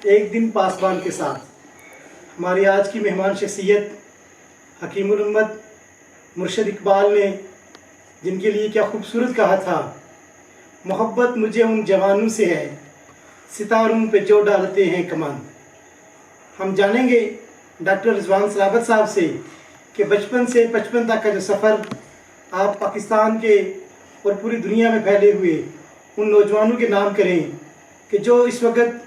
ایک دن پاسبان کے ساتھ ہماری آج کی مہمان شخصیت حکیم الامت مرشد اقبال نے جن کے لیے کیا خوبصورت کہا تھا، محبت مجھے ان جوانوں سے ہے ستاروں پہ جو ڈالتے ہیں کمان۔ ہم جانیں گے ڈاکٹر رضوان سرابت صاحب سے کہ بچپن سے 55 تک کا جو سفر آپ پاکستان کے اور پوری دنیا میں پھیلے ہوئے ان نوجوانوں کے نام کریں کہ جو اس وقت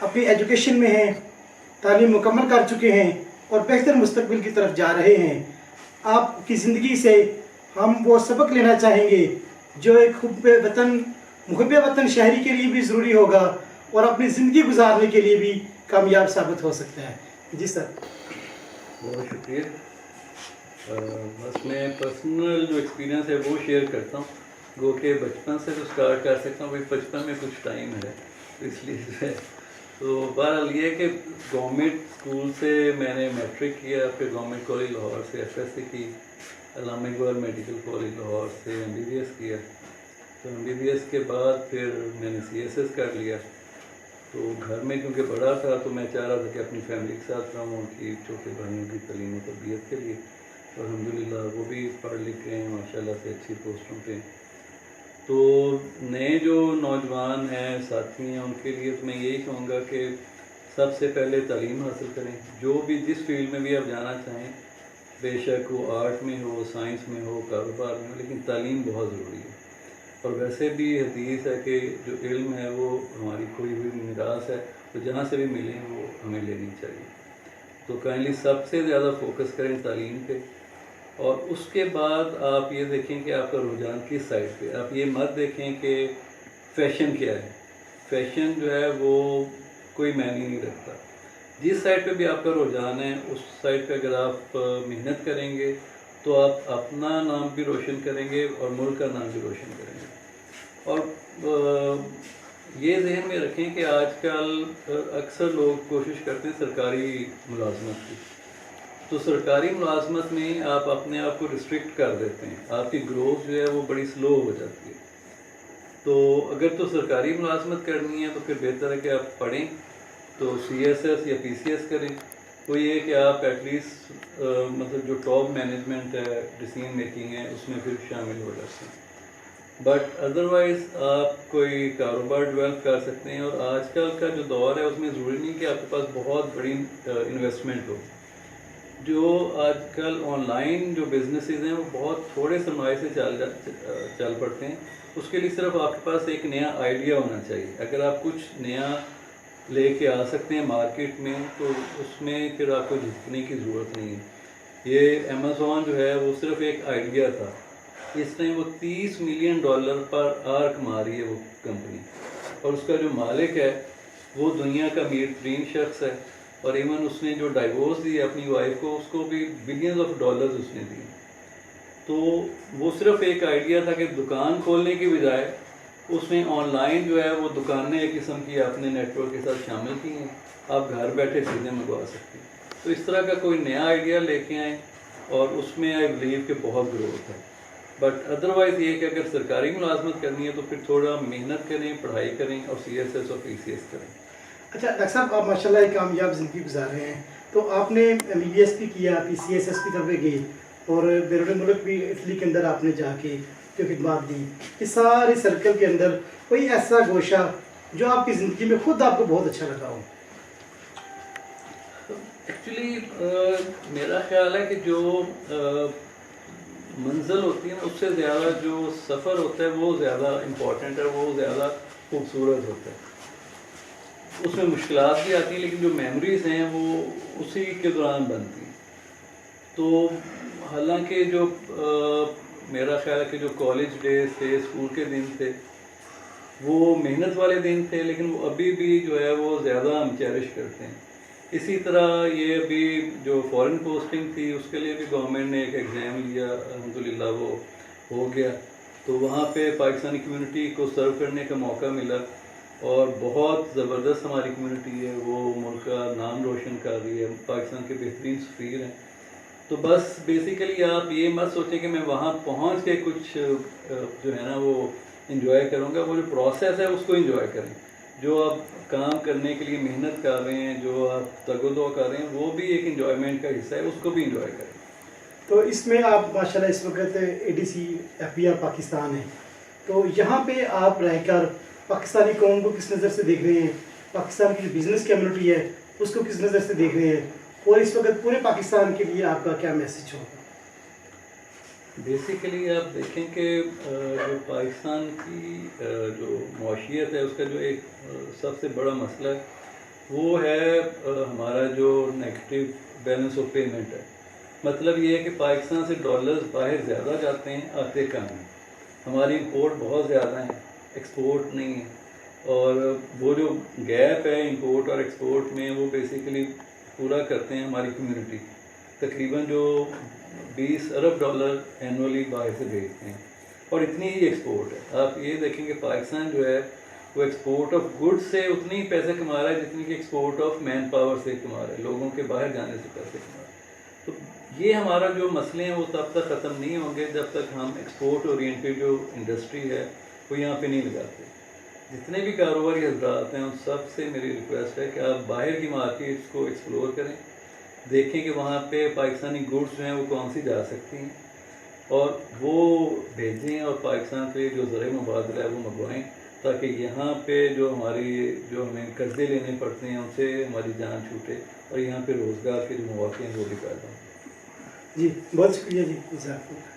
اپنی ایجوکیشن میں ہیں، تعلیم مکمل کر چکے ہیں اور بہتر مستقبل کی طرف جا رہے ہیں۔ آپ کی زندگی سے ہم وہ سبق لینا چاہیں گے جو ایک محب وطن شہری کے لیے بھی ضروری ہوگا اور اپنی زندگی گزارنے کے لیے بھی کامیاب ثابت ہو سکتا ہے۔ جی سر، بہت شکریہ۔ بس میں پرسنل جو ایکسپیرینس ہے وہ شیئر کرتا ہوں، گو کہ بچپن سے تو سٹارٹ کر سکتا ہوں، بھائی بچپن میں کچھ ٹائم ہے تو اس لیے جو ہے تو بہرحال یہ ہے کہ گورنمنٹ اسکول سے میں نے میٹرک کیا، پھر گورنمنٹ کالج لاہور سے ایف ایس سی کی، علامہ اقبال میڈیکل کالج لاہور سے ایم بی بی ایس کیا، تو ایم بی بی ایس کے بعد پھر میں نے سی ایس ایس کر لیا۔ تو گھر میں کیونکہ بڑا تھا تو میں چاہ رہا تھا کہ اپنی فیملی کے ساتھ رہوں، ان کی چھوٹے بھائیوں کی تعلیم و تربیت کے لیے، تو الحمدللہ وہ بھی پڑھ لکھ گئے ہیں ماشاء اللہ سے اچھی پوسٹوں پہ۔ تو نئے جو نوجوان ہیں ساتھی ہیں ان کے لیے تو میں یہی کہوں گا کہ سب سے پہلے تعلیم حاصل کریں، جو بھی جس فیلڈ میں بھی آپ جانا چاہیں، بے شک وہ آرٹ میں ہو، سائنس میں ہو، کاروبار میں ہو، لیکن تعلیم بہت ضروری ہے۔ اور ویسے بھی حدیث ہے کہ جو علم ہے وہ ہماری کھوئی ہوئی میراث ہے، تو جہاں سے بھی ملیں وہ ہمیں لینی چاہیے۔ تو کائنڈلی سب سے زیادہ فوکس کریں تعلیم پہ، اور اس کے بعد آپ یہ دیکھیں کہ آپ کا رجحان کس سائڈ پہ۔ آپ یہ مت دیکھیں کہ فیشن کیا ہے، فیشن جو ہے وہ کوئی معنی نہیں رکھتا۔ جس سائڈ پہ بھی آپ کا رجحان ہے اس سائڈ پہ اگر آپ محنت کریں گے تو آپ اپنا نام بھی روشن کریں گے اور ملک کا نام بھی روشن کریں گے۔ اور یہ ذہن میں رکھیں کہ آج کل اکثر لوگ کوشش کرتے ہیں سرکاری ملازمت کی، تو سرکاری ملازمت میں آپ اپنے آپ کو ریسٹرکٹ کر دیتے ہیں، آپ کی گروتھ جو ہے وہ بڑی سلو ہو جاتی ہے۔ تو اگر تو سرکاری ملازمت کرنی ہے تو پھر بہتر ہے کہ آپ پڑھیں، تو سی ایس ایس یا پی سی ایس کریں۔ وہ یہ کہ آپ ایٹ لیسٹ مطلب جو ٹاپ مینجمنٹ ہے، ڈیسیژن میکنگ ہے، اس میں پھر شامل ہو جاتے ہیں۔ بٹ ادروائز آپ کوئی کاروبار ڈیولپ کر سکتے ہیں، اور آج کل کا جو دور ہے اس میں ضروری نہیں کہ آپ کے پاس بہت بڑی انویسٹمنٹ ہو۔ جو آج کل آن لائن جو بزنسز ہیں وہ بہت تھوڑے سرمایے سے چل پڑتے ہیں۔ اس کے لیے صرف آپ کے پاس ایک نیا آئیڈیا ہونا چاہیے۔ اگر آپ کچھ نیا لے کے آ سکتے ہیں مارکیٹ میں تو اس میں پھر آپ کو جھکنے کی ضرورت نہیں ہے۔ یہ امیزون جو ہے وہ صرف ایک آئیڈیا تھا، اس ٹائم وہ $30 ملین پر آر کما رہی ہے وہ کمپنی، اور اس کا جو مالک ہے وہ دنیا کا امیر ترین شخص ہے، اور ایون اس نے جو ڈائیورس دی اپنی وائف کو، اس کو بھی بلینز آف ڈالرز اس نے دی۔ تو وہ صرف ایک آئیڈیا تھا کہ دکان کھولنے کی بجائے اس میں آن لائن جو ہے وہ دکانیں ایک قسم کی اپنے نیٹ ورک کے ساتھ شامل کی ہیں، آپ گھر بیٹھے چیزیں منگوا سکتے ہیں۔ تو اس طرح کا کوئی نیا آئیڈیا لے کے آئیں، اور اس میں آئی بلیو کہ بہت گروتھ ہے۔ بٹ ادروائز یہ کہ اگر سرکاری ملازمت کرنی ہے تو پھر تھوڑا محنت کریں، پڑھائی کریں، اور سی ایس ایس اور پی سی ایس کریں۔ اچھا ڈاکٹر صاحب، آپ ماشاء اللہ ایک کامیاب زندگی گزار رہے ہیں، تو آپ نے ایم بی بی ایس بھی کیا، پی سی ایس ایس کی طرف گئے، اور بیرون ملک بھی اٹلی کے اندر آپ نے جا کے جو خدمات دی، اس سارے سرکل کے اندر کوئی ایسا گوشہ جو آپ کی زندگی میں خود آپ کو بہت اچھا لگا ہو؟ ایکچولی میرا خیال ہے کہ جو منزل ہوتی ہے نا، اس سے زیادہ جو سفر ہوتا ہے وہ زیادہ امپورٹنٹ ہے، وہ زیادہ خوبصورت ہوتا ہے۔ اس میں مشکلات بھی آتی ہیں لیکن جو میموریز ہیں وہ اسی کے دوران بنتی ہیں۔ تو حالانکہ جو میرا خیال ہے کہ جو کالج ڈیز تھے، اسکول کے دن تھے، وہ محنت والے دن تھے، لیکن وہ ابھی بھی جو ہے وہ زیادہ ہم چیرش کرتے ہیں۔ اسی طرح یہ ابھی جو فورن پوسٹنگ تھی اس کے لیے بھی گورنمنٹ نے ایک ایگزام لیا، الحمدللہ وہ ہو گیا، تو وہاں پہ پاکستانی کمیونٹی کو سرو کرنے کا موقع ملا، اور بہت زبردست ہماری کمیونٹی ہے، وہ ملک کا نام روشن کر رہی ہے، پاکستان کے بہترین سفیر ہیں۔ تو بس بیسیکلی آپ یہ مت سوچیں کہ میں وہاں پہنچ کے کچھ جو ہے نا وہ انجوائے کروں گا، وہ جو پروسیس ہے اس کو انجوائے کریں، جو آپ کام کرنے کے لیے محنت کر رہے ہیں، جو آپ تگ و دو کر رہے ہیں، وہ بھی ایک انجوائمنٹ کا حصہ ہے، اس کو بھی انجوائے کریں۔ تو اس میں آپ ماشاءاللہ اس وقت ADC FBR پاکستان ہے، تو یہاں پہ آپ رہ کر پاکستانی قوم کو کس نظر سے دیکھ رہے ہیں، پاکستان کی بزنس کمیونٹی ہے اس کو کس نظر سے دیکھ رہے ہیں، اور اس وقت پورے پاکستان کے لیے آپ کا کیا میسج ہوگا؟ بیسیکلی آپ دیکھیں کہ جو پاکستان کی جو معاشیت ہے، اس کا جو ایک سب سے بڑا مسئلہ ہے وہ ہے ہمارا جو نیگیٹو بیلنس آف پیمنٹ ہے۔ مطلب یہ ہے کہ پاکستان سے ڈالرز باہر زیادہ جاتے ہیں، آتے کم ہیں۔ ہماری امپورٹ بہت زیادہ ہیں، ایکسپورٹ نہیں ہے، اور وہ جو گیپ ہے امپورٹ اور ایکسپورٹ میں وہ بیسیکلی پورا کرتے ہیں ہماری کمیونٹی۔ تقریباً جو 20 ارب ڈالر اینولی باہر سے بھیجتے ہیں، اور اتنی ہی ایکسپورٹ ہے۔ آپ یہ دیکھیں کہ پاکستان جو ہے وہ ایکسپورٹ آف گڈ سے اتنی ہی پیسے کما رہا ہے جتنی کہ ایکسپورٹ آف مین پاور سے کما رہا ہے، لوگوں کے باہر جانے سے پیسے کما رہا ہے۔ تو یہ ہمارا جو مسئلے ہیں وہ تب تک ختم نہیں ہوں گے جب تک ہم ایکسپورٹ اورینٹیڈ جو انڈسٹری ہے وہ یہاں پہ نہیں لگاتے۔ جتنے بھی کاروباری حضرات ہیں ان سب سے میری ریکویسٹ ہے کہ آپ باہر کی مارکیٹس کو ایکسپلور کریں، دیکھیں کہ وہاں پہ پاکستانی گڈس جو ہیں وہ کون سی جا سکتی ہیں، اور وہ بھیجیں، اور پاکستان پہ جو زرعی مبادلہ ہے وہ منگوائیں، تاکہ یہاں پہ جو ہمیں قرضے لینے پڑتے ہیں ان سے ہماری جان چھوٹے، اور یہاں پہ روزگار کے جو مواقع ہیں وہ بھی پیدا ہوں۔ جی بہت شکریہ جی، جزاک اللہ۔